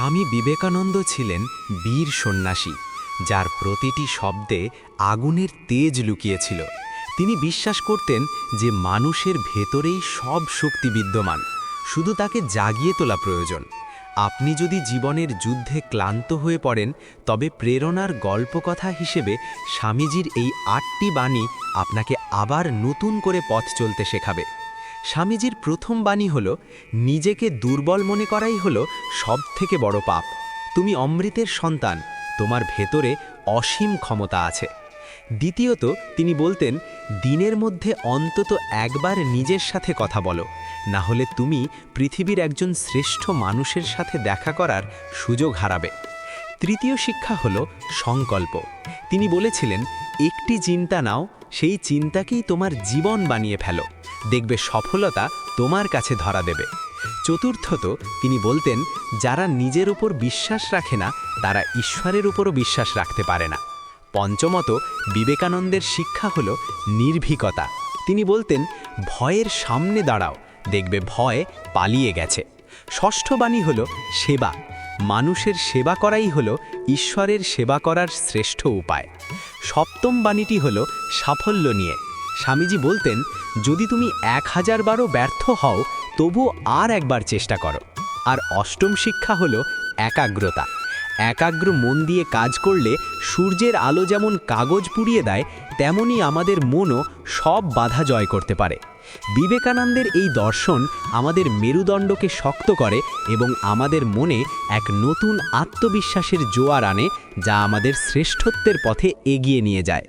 স্বামী বিবেকানন্দ ছিলেন বীর সন্ন্যাসী, যার প্রতিটি শব্দে আগুনের তেজ লুকিয়েছিল। তিনি বিশ্বাস করতেন যে মানুষের ভেতরেই সব শক্তি বিদ্যমান, শুধু তাকে জাগিয়ে তোলা প্রয়োজন। আপনি যদি জীবনের যুদ্ধে ক্লান্ত হয়ে পড়েন, তবে প্রেরণার গল্পকথা হিসেবে স্বামীজির এই ৮টি বাণী আপনাকে আবার নতুন করে পথ চলতে শেখাবে। স্বামীজির প্রথম বাণী হল, নিজেকে দুর্বল মনে করাই হল সবথেকে বড় পাপ। তুমি অমৃতের সন্তান, তোমার ভেতরে অসীম ক্ষমতা আছে। দ্বিতীয়ত, তিনি বলতেন, দিনের মধ্যে অন্তত একবার নিজের সাথে কথা বলো, না হলে তুমি পৃথিবীর একজন শ্রেষ্ঠ মানুষের সাথে দেখা করার সুযোগ হারাবে। তৃতীয় শিক্ষা হল সংকল্প। তিনি বলেছিলেন, একটি চিন্তা নাও, সেই চিন্তাকেই তোমার জীবন বানিয়ে ফেলো, দেখবে সফলতা তোমার কাছে ধরা দেবে। চতুর্থত, তিনি বলতেন, যারা নিজের উপর বিশ্বাস রাখে না, তারা ঈশ্বরের উপরও বিশ্বাস রাখতে পারে না। পঞ্চমত, বিবেকানন্দের শিক্ষা হল নির্ভীকতা। তিনি বলতেন, ভয়ের সামনে দাঁড়াও, দেখবে ভয় পালিয়ে গেছে। ষষ্ঠ বাণী হল সেবা। মানুষের সেবা করাই হল ঈশ্বরের সেবা করার শ্রেষ্ঠ উপায়। সপ্তম বাণীটি হল সাফল্য নিয়ে। স্বামীজি বলতেন, যদি তুমি 1000 বারও ব্যর্থ হও, তবু আর একবার চেষ্টা করো। আর অষ্টম শিক্ষা হল একাগ্রতা। একাগ্র মন দিয়ে কাজ করলে সূর্যের আলো যেমন কাগজ পুড়িয়ে দেয়, তেমনি আমাদের মনও সব বাধা জয় করতে পারে। বিবেকানন্দের এই দর্শন আমাদের মেরুদণ্ডকে শক্ত করে এবং আমাদের মনে এক নতুন আত্মবিশ্বাসের জোয়ার আনে, যা আমাদের শ্রেষ্ঠত্বের পথে এগিয়ে নিয়ে যায়।